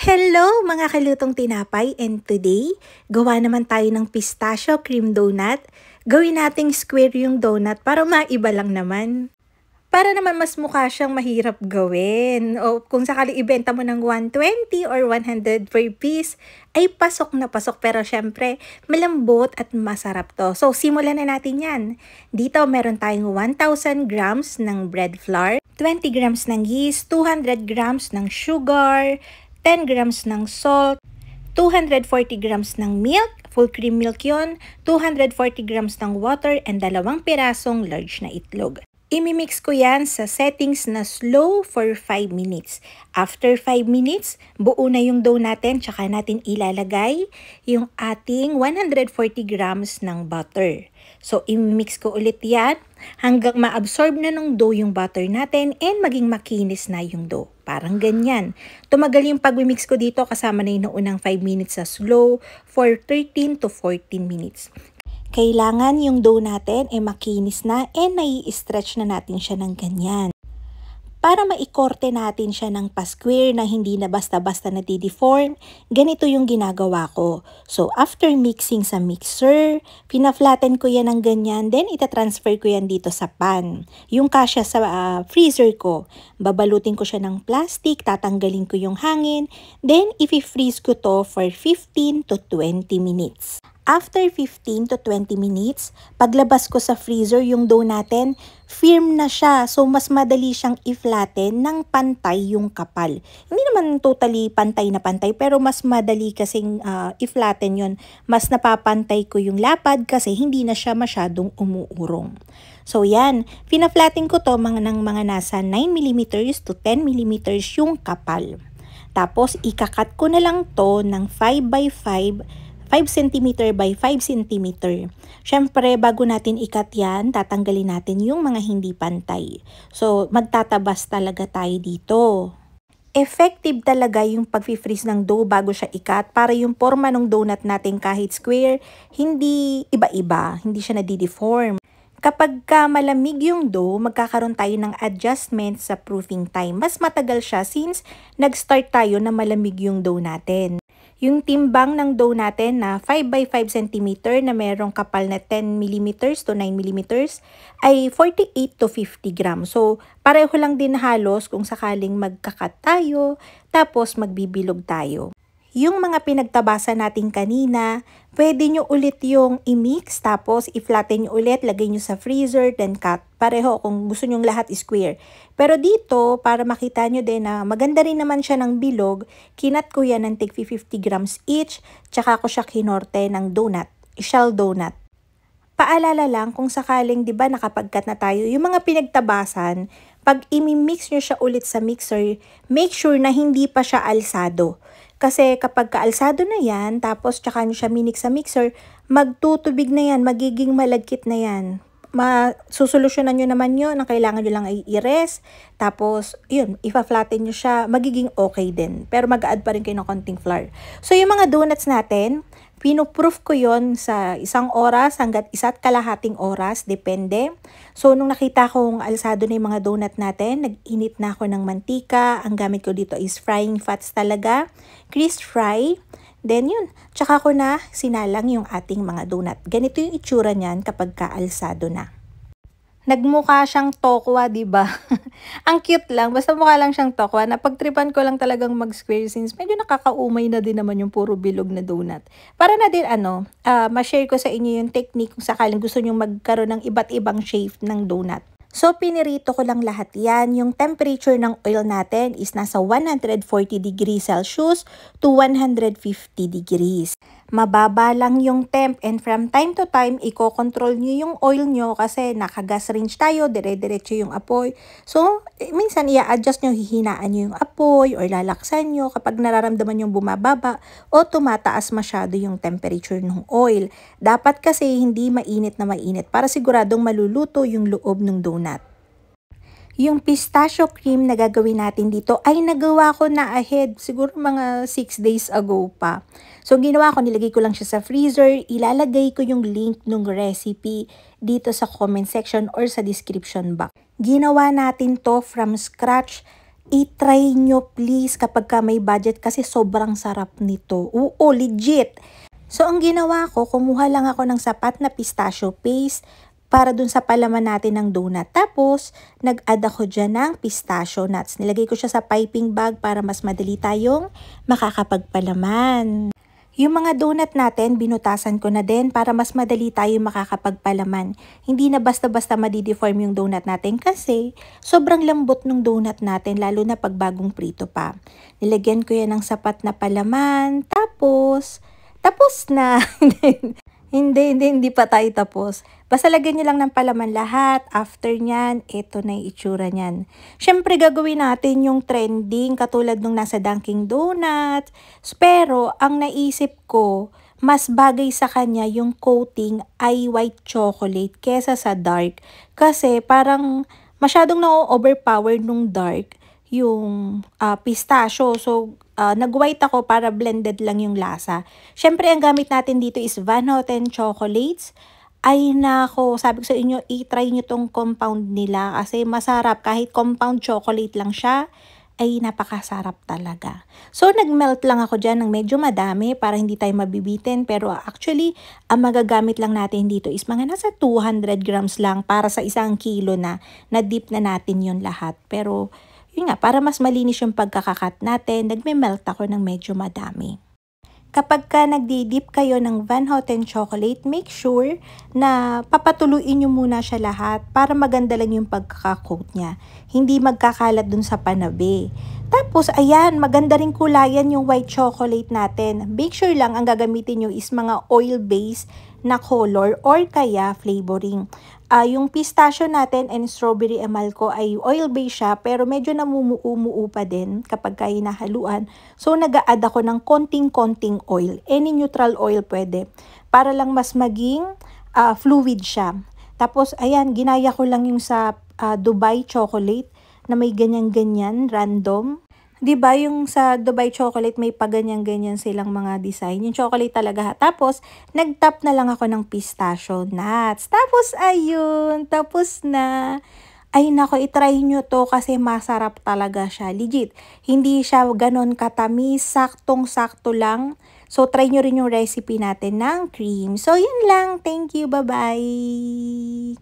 Hello mga kalutong tinapay, and today, gawa naman tayo ng pistachio cream donut. Gawin nating square yung donut para maiba lang naman. Para naman mas mukha siyang mahirap gawin. O kung sakali ibenta mo ng 120 or 100 per piece, ay pasok na pasok. Pero syempre, malambot at masarap to. So simulan na natin yan. Dito meron tayong 1,000 grams ng bread flour, 20 grams ng yeast, 200 grams ng sugar, 10 grams ng salt, 240 grams ng milk, full cream milk yon, 240 grams ng water, and 2 pirasong large na itlog. Imimix ko yan sa settings na slow for 5 minutes. After 5 minutes, buo na yung dough natin, tsaka natin ilalagay yung ating 140 grams ng butter. So, imimix ko ulit yan hanggang ma-absorb na ng dough yung butter natin and maging makinis na yung dough. Parang ganyan. Tumagal yung pag-mix ko dito kasama na yung unang 5 minutes sa slow for 13 to 14 minutes. Kailangan yung dough natin ay makinis na and nai-stretch na natin siya ng ganyan. Para maikorte natin siya ng pa-square na hindi na basta-basta nadideform, ganito yung ginagawa ko. So, after mixing sa mixer, pina-flatten ko yan ng ganyan, then itatransfer ko yan dito sa pan. Yung kasya sa freezer ko, babalutin ko siya ng plastic, tatanggalin ko yung hangin, then i-freeze ko to for 15 to 20 minutes. After 15 to 20 minutes, paglabas ko sa freezer yung dough natin, firm na siya. So, mas madali siyang i-flatten ng pantay yung kapal. Hindi naman totally pantay na pantay, pero mas madali kasing i-flatten yun. Mas napapantay ko yung lapad kasi hindi na siya masyadong umuurong. So, yan. Pina-flatten ko to ng mga nasa 9mm to 10mm yung kapal. Tapos, ikakat ko na lang to ng 5x5 cm by 5 cm. Siyempre, bago natin ikat yan, tatanggalin natin yung mga hindi pantay. So, magtatabas talaga tayo dito. Effective talaga yung pag-freeze ng dough bago siya ikat para yung forma ng donut natin kahit square, hindi iba-iba, hindi siya nadideform. Kapag malamig yung dough, magkakaroon tayo ng adjustment sa proofing time. Mas matagal siya since nag-start tayo na malamig yung dough natin. Yung timbang ng dough natin na 5x5 cm na merong kapal na 10mm to 9mm ay 48 to 50 grams. So, pareho lang din halos kung sakaling magkakat tayo, tapos magbibilog tayo. Yung mga pinagtabasan natin kanina, pwede nyo ulit yung i-mix, tapos i-flatten nyo ulit, lagay nyo sa freezer, then cut. Pareho kung gusto nyong lahat square. Pero dito, para makita nyo din na maganda rin naman siya ng bilog, kinat ko yan ng tig 50 grams each, tsaka ko siya kinorte ng donut, shell donut. Paalala lang kung sakaling 'di ba nakapagkat na tayo, yung mga pinagtabasan, pag imi-mix nyo siya ulit sa mixer, make sure na hindi pa siya alsado. Kasi kapag kaalsado na yan, tapos tsaka nyo siya minix sa mixer, magtutubig na yan, magiging malagkit na yan. Susolusyonan nyo naman yun, ang kailangan nyo lang ay i-rest, tapos yun, ipa-flatten nyo siya, magiging okay din. Pero mag-add pa rin kayo ng konting flour. So yung mga donuts natin, pinuproof ko yon sa 1 oras hanggat 1.5 oras, depende. So, nung nakita kong alsado na yung mga donut natin, nag-init na ako ng mantika. Ang gamit ko dito is frying fats talaga. Grease fry. Then yun, tsaka ko na sinalang yung ating mga donut. Ganito yung itsura niyan kapag kaalsado na. Nagmukha siyang tokwa, diba? Ang cute lang, basta mukha lang siyang tokwa. Napagtripan ko lang talagang mag-square since medyo nakakaumay na din naman yung puro bilog na donut. Para na din ma-share ko sa inyo yung technique kung sakaling gusto nyo magkaroon ng iba't ibang shape ng donut. So, pinirito ko lang lahat yan. Yung temperature ng oil natin is nasa 140 degrees Celsius to 150 degrees. Mababa lang yung temp, and from time to time, i-control nyo yung oil nyo kasi naka-gas range tayo, dire-diretso yung apoy. So, minsan i-adjust nyo, hihinaan nyo yung apoy or lalaksan nyo kapag nararamdaman yung bumababa o tumataas masyado yung temperature ng oil. Dapat kasi hindi mainit na mainit para siguradong maluluto yung loob ng donut. Yung pistachio cream na gagawin natin dito ay nagawa ko na ahead, siguro mga 6 days ago pa. So, ginawa ko, nilagay ko lang siya sa freezer. Ilalagay ko yung link ng recipe dito sa comment section or sa description box. Ginawa natin to from scratch I-try nyo please kapag ka may budget kasi sobrang sarap nito. Oo, legit. So, ang ginawa ko, kumuha lang ako ng sapat na pistachio paste para dun sa palaman natin ng donut. Tapos, nag-add ako dyan ng pistachio nuts. Nilagay ko siya sa piping bag para mas madali tayong makakapagpalaman. Yung mga donut natin, binutasan ko na din para mas madali tayo makakapagpalaman. Hindi na basta-basta madideform yung donut natin kasi sobrang lambot ng donut natin lalo na pag bagong prito pa. Nilagyan ko yan ng sapat na palaman, tapos na. Hindi pa tayo tapos. Basta lagyan nyo lang ng palaman lahat. After nyan, ito na yung itsura nyan. Siyempre, gagawin natin yung trending katulad nung nasa Dunkin' Donuts. Pero, ang naisip ko, mas bagay sa kanya yung coating ay white chocolate kesa sa dark. Kasi parang masyadong na-overpower nung dark yung pistachio. So, nag-white ako para blended lang yung lasa. Siyempre, ang gamit natin dito is Van Houten chocolates. Ay nako, sabi ko sa inyo, i-try nyo tong compound nila kasi masarap. Kahit compound chocolate lang siya, ay napakasarap talaga. So, nag-melt lang ako dyan ng medyo madami para hindi tayo mabibitin. Pero actually, ang magagamit lang natin dito is mga nasa 200 grams lang para sa 1 kilo na dip na natin yon lahat. Pero, yun nga, para mas malinis yung pagkakakat natin, nagme-melt ako ng medyo madami. Kapag ka nagdi-dip kayo ng Van Houten chocolate, make sure na papatuluin nyo muna siya lahat para maganda lang yung pagkakakoat niya. Hindi magkakalat dun sa panabe. Tapos, ayan, maganda rin kulayan yung white chocolate natin. Make sure lang ang gagamitin nyo is mga oil-based na color or kaya flavoring. Yung pistachio natin and strawberry emalco ay oil-based siya pero medyo namumuo-muo pa din kapag hinahaluan. So, nag-a-add ako ng konting-konting oil. Any neutral oil pwede. Para lang mas maging fluid siya. Tapos, ayan, ginaya ko lang yung sa Dubai chocolate na may ganyan-ganyan, random. 'Di ba yung sa Dubai chocolate may paganyan-ganyan silang mga design. Yung chocolate talaga. Tapos, nag-top na lang ako ng pistachio nuts. Tapos, ayun. Tapos na. Ay nako, itry nyo to kasi masarap talaga siya. Legit. Hindi siya ganon katamis. Saktong-sakto lang. So, try nyo rin yung recipe natin ng cream. So, yun lang. Thank you. Bye-bye.